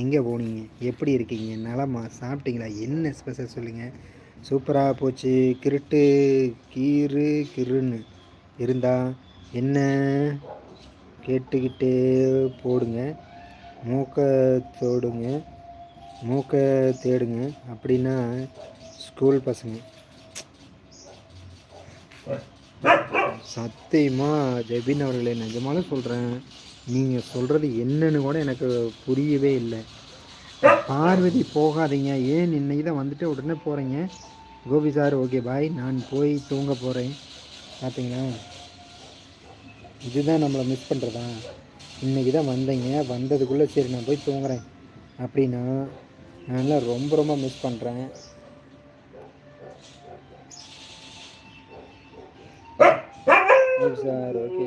எங்கே போனீங்க? எப்படி இருக்கீங்க? நலமா? சாப்பிட்டீங்களா? என்ன ஸ்பெஷல் சொல்லுங்கள். சூப்பராக போச்சு. கிருட்டு கீறு கிருன்னு இருந்தா என்ன கேட்டுக்கிட்டே போடுங்க. மூக்க தோடுங்க, மூக்க தேடுங்க. அப்படின்னா ஸ்கூல் பசங்க சத்தியமாக ஜெபின் அவர்களே, நிஜமாலும் சொல்கிறேன். நீங்கள் சொல்கிறது என்னன்னு கூட எனக்கு புரியவே இல்லை. பார்வதி போகாதீங்க, ஏன் இன்னைக்கு தான் வந்துட்டு உடனே போகிறீங்க? கோபி சார் ஓகே பாய், நான் போய் தூங்க போகிறேன். பார்த்தீங்களா, இதுதான் நம்மளை மிஸ் பண்ணுறதா? இன்றைக்கி தான் வந்தீங்க, வந்ததுக்குள்ளே சரி நான் போய் தூங்குறேன் அப்படின்னா நான்லாம் ரொம்ப ரொம்ப மிஸ் பண்ணுறேன். Sir okay.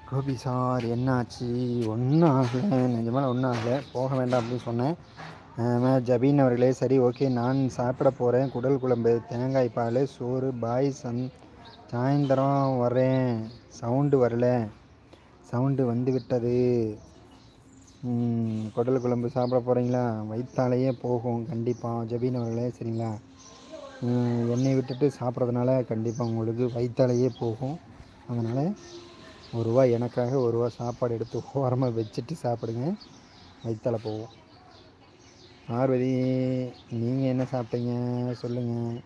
கோபி சார் என்னாச்சு? ஒன்றும் ஆகலை, நிஜமாக ஒன்றும் ஆகலை. போக வேண்டாம் அப்படின்னு சொன்னேன். ஜபீன் அவர்களே சரி ஓகே, நான் சாப்பிட போகிறேன். குடல் குழம்பு, தேங்காய் பால், சோறு. பாய் சாயந்தரம் வரேன். சவுண்டு வரல, சவுண்டு வந்து விட்டது. குடல் குழம்பு சாப்பிட போகிறீங்களா? வயிற்றாலேயே போகும் கண்டிப்பாக ஜபீன் அவர்களே, சரிங்களா? எண்ணெய் விட்டுட்டு சாப்பிட்றதுனால கண்டிப்பாக உங்களுக்கு வயிற்றாலேயே போகும். அதனால் ₹1 எனக்காக ₹1 சாப்பாடு எடுத்து ஓரமாக வச்சுட்டு சாப்பிடுங்க, வயிற்றால போவோம். பார்வதி நீங்கள் என்ன சாப்பிட்டீங்க சொல்லுங்கள்.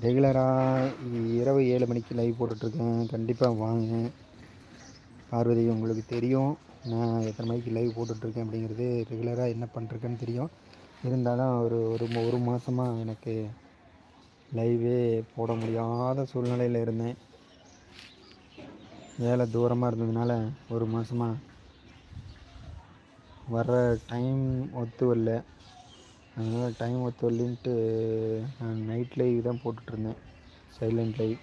ரெகுலராக இரவு 7 மணிக்கு லைவ் போட்டுட்ருக்கேன், கண்டிப்பாக வாங்க. பார்வதி உங்களுக்கு தெரியும் நான் எத்தனை மணிக்கு லைவ் போட்டுட்ருக்கேன் அப்படிங்கிறது. ரெகுலராக என்ன பண்ணுறேன்னு தெரியும். இருந்தாலும் ஒரு மாதமாக எனக்கு லைவே போட முடியாத சூழ்நிலையில் இருந்தேன். வேலை தூரமாக இருந்ததுனால ஒரு மாதமாக வர்ற டைம் ஒத்து வரல. அதனால் டைம் ஒத்து வரலின்ட்டு நான் நைட் லைவ் தான் போட்டுட்ருந்தேன், சைலண்ட் லைவ்.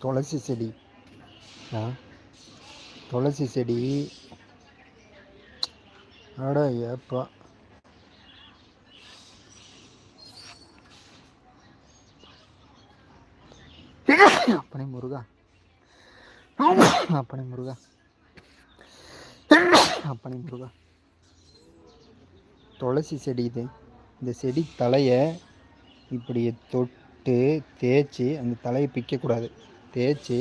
துளசி செடி, துளசி செடி அட ஏப்பா, அப்பனே முருகா, அப்பனே முருகா, அப்பனே முருகா. துளசி செடி இது. இந்த செடி தலையை இப்படி தொட்டு தேய்ச்சி, அந்த தலையை பிக்கக்கூடாது, தேய்ச்சி